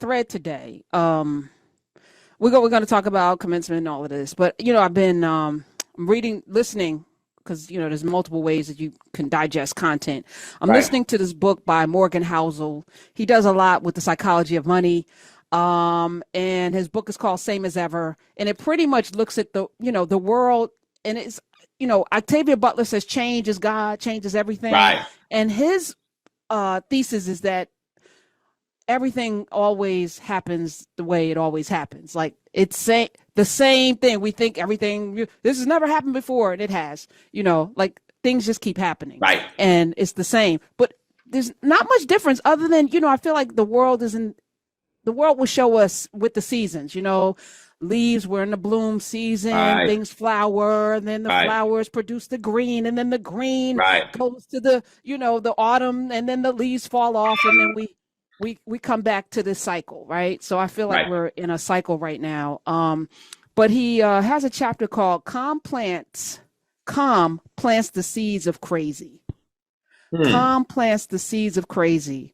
thread today. We're going to talk about commencement and all of this, but I've been reading, listening, because there's multiple ways that you can digest content. I'm Right. listening to this book by Morgan Housel. He does a lot with the psychology of money. And his book is called Same as Ever, and it pretty much looks at the world, and it's Octavia Butler says change is God, change is everything, Right. and his thesis is that everything always happens the way it always happens. Like the same thing. We think everything this has never happened before, and it has. Like things just keep happening, Right. and it's the same. But there's not much difference other than I feel like the world will show us with the seasons. Leaves were in the bloom season, Right. things flower, and then the Right. flowers produce the green, and then the green Right. goes to the autumn, and then the leaves fall off, and then we come back to this cycle, right? So I feel like Right. we're in a cycle right now. But he has a chapter called Calm plants the seeds of crazy. Hmm. Calm plants the seeds of crazy.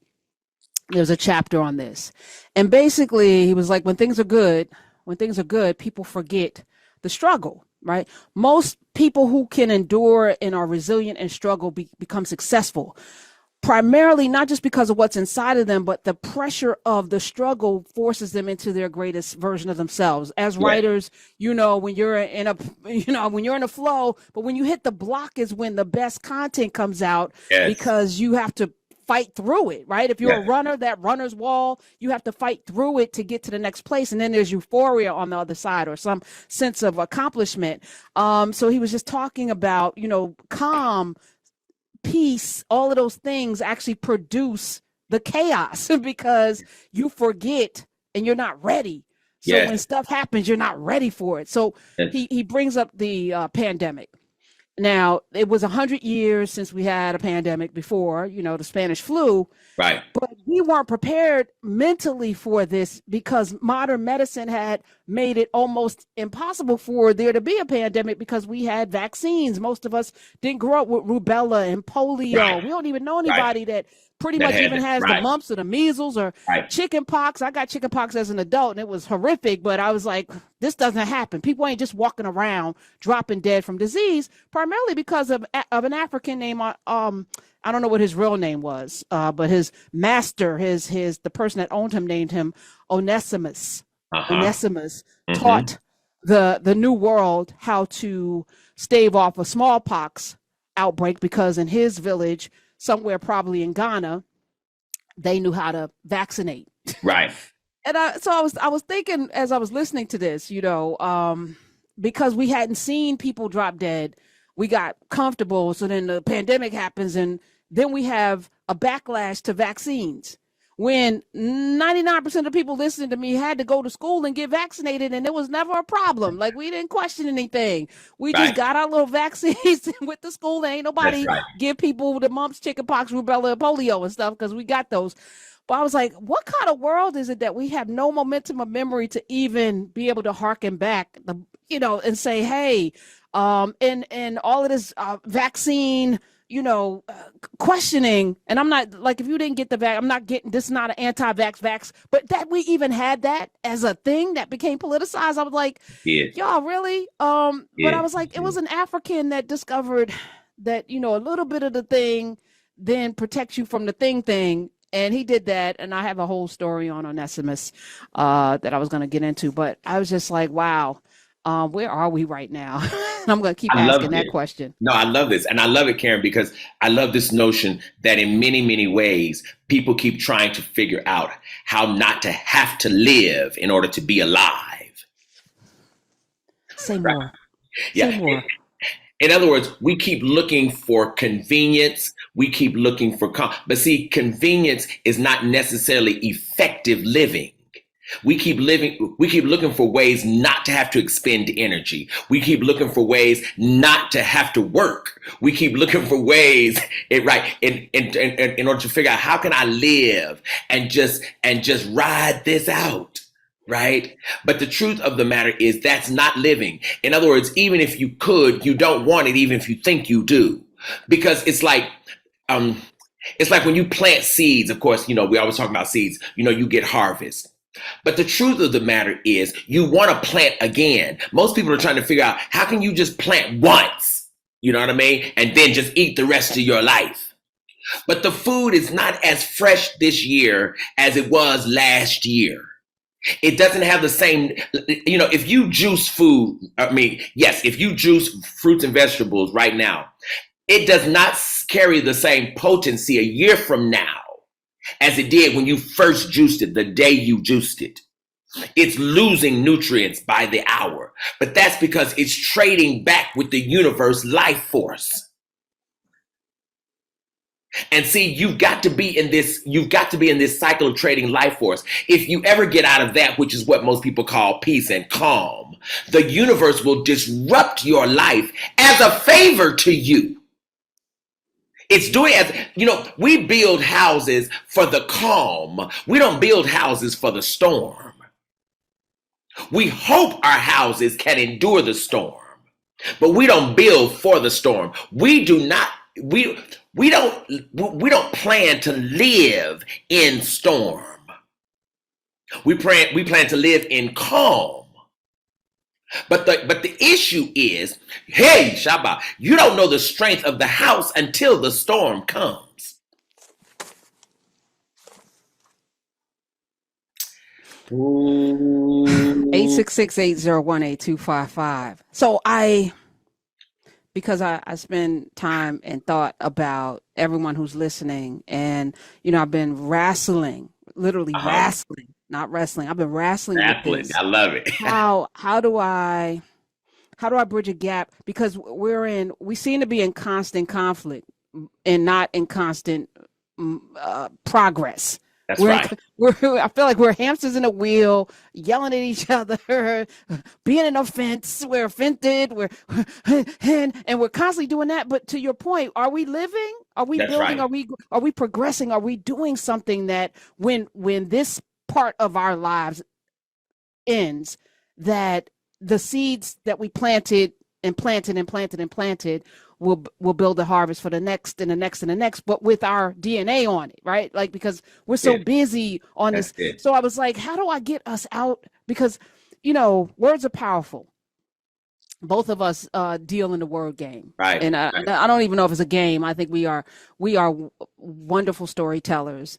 There's a chapter on this. And basically he was like, when things are good, people forget the struggle, right? Most people who can endure and are resilient and struggle become successful, primarily not just because of what's inside of them, but the pressure of the struggle forces them into their greatest version of themselves. As Yeah. writers, when you're in a when you're in a flow, but when you hit the block is when the best content comes out, Yes. because you have to fight through it, right? If you're a Yes. runner, that runner's wall, you have to fight through it to get to the next place. And then there's euphoria on the other side, or some sense of accomplishment. So he was just talking about, calm, peace, all of those things actually produce the chaos because you forget and you're not ready. So when Yes. stuff happens, you're not ready for it. So Yes. he brings up the pandemic. Now, it was 100 years since we had a pandemic before, the Spanish flu, Right. but we weren't prepared mentally for this because modern medicine had made it almost impossible for there to be a pandemic because we had vaccines. Most of us didn't grow up with rubella and polio. Right. We don't even know Right. anybody that pretty That much had even it. has the Right. mumps or the measles or Right. chicken pox. I got chicken pox as an adult and it was horrific, but I was like, this doesn't happen. People ain't just walking around dropping dead from disease, primarily because of an African named I don't know what his real name was, but his master, the person that owned him, named him Onesimus. Uh-huh. Onesimus Mm-hmm. taught the New World how to stave off a smallpox outbreak because in his village, somewhere probably in Ghana, they knew how to vaccinate. Right. And I was thinking as I was listening to this, because we hadn't seen people drop dead, we got comfortable. So then the pandemic happens, and then we have a backlash to vaccines. When 99% of people listening to me had to go to school and get vaccinated, and it was never a problem. Like we didn't question anything. We just Right. got our little vaccines with the school. Ain't That's nobody right. give people the mumps, chickenpox, rubella, polio, and stuff because we got those. But I was like, what kind of world is it that we have no momentum of memory to even be able to harken back and say, hey, and all of this vaccine, questioning. And I'm not like, if you didn't get the I'm not getting, this is not an anti-vax, but that we even had that as a thing that became politicized. I was like, Yes. y'all really? But I Yes. was like, it was an African that discovered that, a little bit of the thing then protects you from the thing. And he did that. And I have a whole story on Onesimus that I was going to get into. But I was just like, wow, where are we right now? And I'm going to keep I asking love that this. question. No, I love this. And I love it, Karen, because I love this notion that in many, many ways, people keep trying to figure out how not to have to live in order to be alive. Say Right. more. Say Yeah. more. In other words, we keep looking for convenience. We keep looking for, but see, convenience is not necessarily effective living. We keep looking for ways not to have to expend energy. We keep looking for ways not to have to work. We keep looking for ways, right, in order to figure out how can I live and just ride this out. Right. But the truth of the matter is that's not living. In other words, even if you could, you don't want it, even if you think you do, because um, it's like when you plant seeds, of course, we always talk about seeds, you get harvest. But the truth of the matter is, you want to plant again. Most people are trying to figure out how can you just plant once, you know what I mean? And then just eat the rest of your life. But the food is not as fresh this year as it was last year. It doesn't have the same, if you juice food, yes, if you juice fruits and vegetables right now, it does not carry the same potency a year from now as it did when you first juiced it, the day you juiced it. It's losing nutrients by the hour, but that's because it's trading back with the universe life force. And see, you've got to be in this cycle of trading life force. If you ever get out of that, which is what most people call peace and calm, the universe will disrupt your life as a favor to you. It's doing as, we build houses for the calm. We don't build houses for the storm. We hope our houses can endure the storm, but we don't build for the storm. We don't plan to live in storm. We plan to live in calm. But the issue is, hey, Shabbat, you don't know the strength of the house until the storm comes. Ooh. 866-801-8255. So because I spend time and thought about everyone who's listening, and I've been literally wrestling, not wrestling. I've been wrestling with this. I love it. How do I bridge a gap? Because we seem to be in constant conflict and not in constant progress. That's right. I feel like we're hamsters in a wheel, yelling at each other, being an offense. We're offended. And we're constantly doing that. But to your point, are we living? Are we That's building? right. Are we progressing? Are we doing something that when this part of our lives ends, that the seeds that we planted will build a harvest for the next and the next and the next, but with our DNA on it, right? Like, because we're so busy on this. So I was like, how do I get us out? Because, words are powerful. Both of us deal in the word game. Right. And I don't even know if it's a game. I think we are wonderful storytellers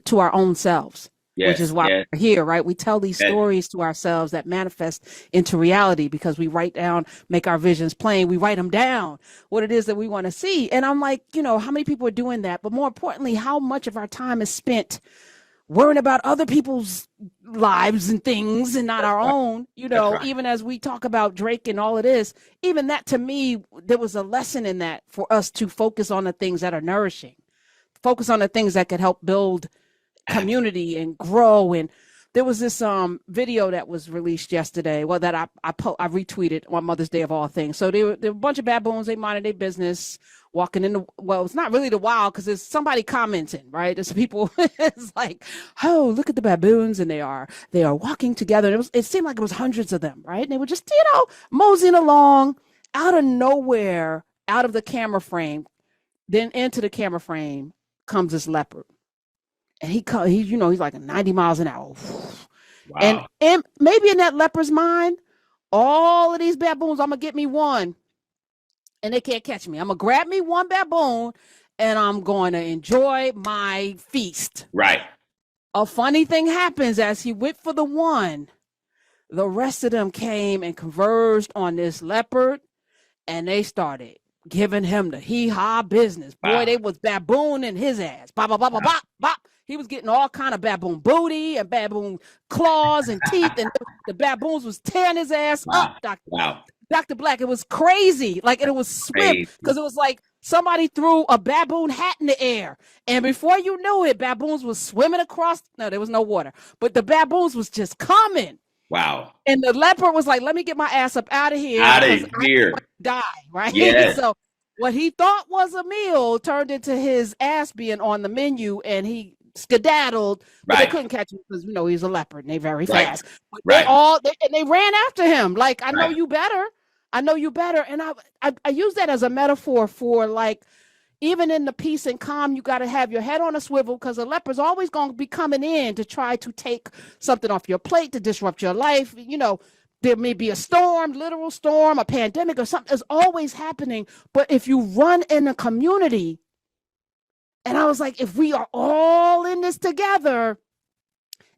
to our own selves. Yes, which is why we're here, right? We tell these stories to ourselves that manifest into reality because we write down, make our visions plain. We write them down, what it is that we want to see. And I'm like, how many people are doing that? But more importantly, how much of our time is spent worrying about other people's lives and things and not our own, even as we talk about Drake and all of this, even that, to me, there was a lesson in that for us to focus on the things that are nourishing, focus on the things that could help build community and grow. And there was this video that was released yesterday, that I retweeted on Mother's Day of all things. So there were a bunch of baboons. They minded their business, walking in it's not really the wild, because there's somebody commenting, right? There's people. It's like, oh, look at the baboons, and they are walking together. It seemed like it was hundreds of them, right? And they were just moseying along. Out of nowhere, out of the camera frame, then into the camera frame comes this leopard. And he's like 90 miles an hour. Wow. And maybe in that leopard's mind, all of these baboons, I'm going to get me one, and they can't catch me. I'm going to grab me one baboon, and I'm going to enjoy my feast. Right. A funny thing happens as he went for the one. The rest of them came and converged on this leopard, and they started giving him the hee-haw business. Wow. Boy, they was babooning his ass. Bop, bop, bop, bop, bop, bop. He was getting all kind of baboon booty and baboon claws and teeth, and the baboons was tearing his ass up, Doctor. Wow. Dr. Black, it was crazy. Like, it was swift, because it was like somebody threw a baboon hat in the air, and before you knew it, baboons was swimming across. No, there was no water, but the baboons was just coming. Wow. And the leopard was like, let me get my ass up out of here. Die, right? Yes. So what he thought was a meal turned into his ass being on the menu, and he skedaddled, but they couldn't catch him because he's a leopard and they're very fast. But they ran after him like, I know you better. And I use that as a metaphor for, like, even in the peace and calm, you got to have your head on a swivel, because the leper's always going to be coming in to try to take something off your plate, to disrupt your life. There may be a storm, literal storm, a pandemic, or something is always happening. But if you run in a community, and I was like, if we are all in this together,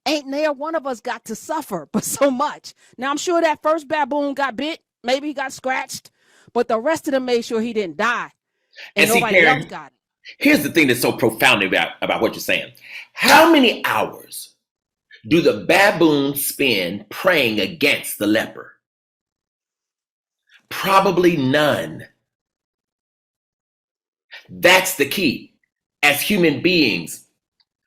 ain't there one of us got to suffer but so much. Now, I'm sure that first baboon got bit, maybe he got scratched, but the rest of them made sure he didn't die, and see, nobody Karen, else got it. here's the thing that's so profound about what you're saying. How many hours do the baboons spend praying against the leper? Probably none. That's the key. As human beings,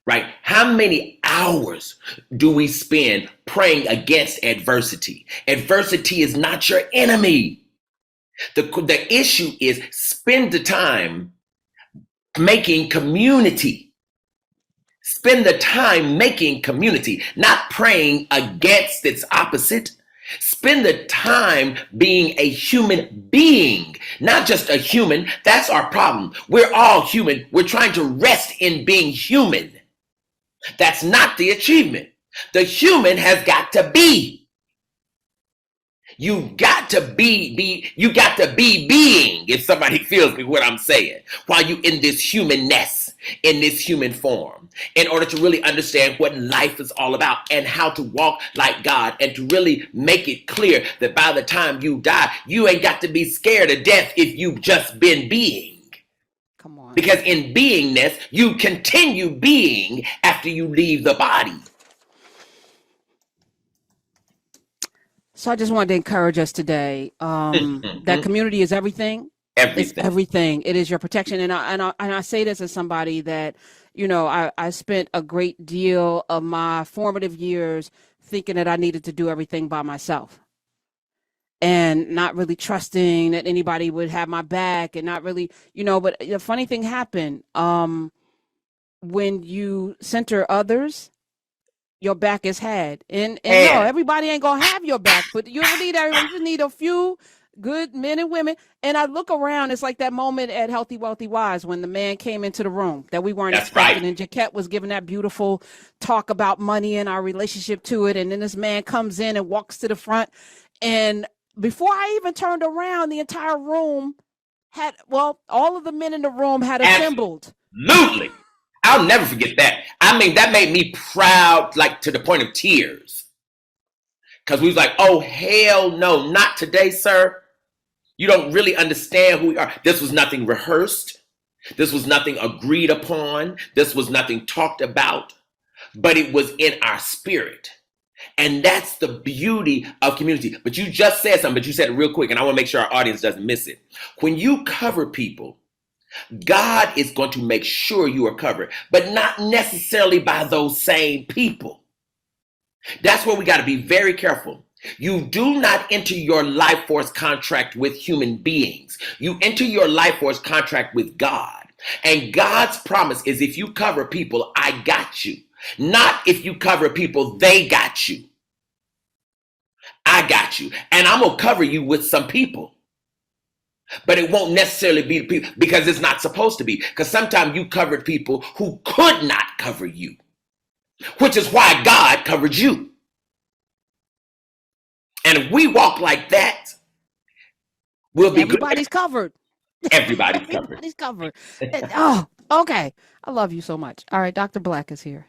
right? How many hours do we spend praying against adversity? Adversity is not your enemy. The issue is spend the time making community. Spend the time making community, not praying against its opposite. Spend the time being a human being, not just a human. That's our problem. We're all human. We're trying to rest in being human. That's not the achievement. The human has got to be. You got to be being, if somebody feels me what I'm saying, while you in this humanness, in this human form, in order to really understand what life is all about and how to walk like God, and to really make it clear that by the time you die, you ain't got to be scared of death if you've just been being. Come on. Because in beingness, you continue being after you leave the body. So I just wanted to encourage us today that community is everything. It's everything. It is your protection. And I say this as somebody that, I spent a great deal of my formative years thinking that I needed to do everything by myself, and not really trusting that anybody would have my back, and not really, but the funny thing happened. When you center others, your back is had. And no, everybody ain't gonna have your back, but you don't need everyone. You just need a few good men and women. And I look around, it's like that moment at Healthy Wealthy Wise when the man came into the room that we weren't expecting. Right. And Jaquette was giving that beautiful talk about money and our relationship to it. And then this man comes in and walks to the front. And before I even turned around, the entire room had, all of the men in the room had assembled. Absolutely. I'll never forget that. I mean, that made me proud, like to the point of tears. Because we was like, oh, hell no, not today, sir. You don't really understand who we are. This was nothing rehearsed. This was nothing agreed upon. This was nothing talked about. But it was in our spirit. And that's the beauty of community. But you just said something, but you said it real quick, and I want to make sure our audience doesn't miss it. When you cover people, God is going to make sure you are covered, but not necessarily by those same people. That's where we got to be very careful. You do not enter your life force contract with human beings. You enter your life force contract with God. And God's promise is if you cover people, I got you. Not if you cover people, they got you. I got you. And I'm going to cover you with some people. But it won't necessarily be people, because it's not supposed to be. Because sometimes you covered people who could not cover you, which is why God covered you. And if we walk like that, we'll be Everybody's good. Covered. Everybody's covered. Everybody's covered. Oh, okay. I love you so much. All right, Dr. Black is here.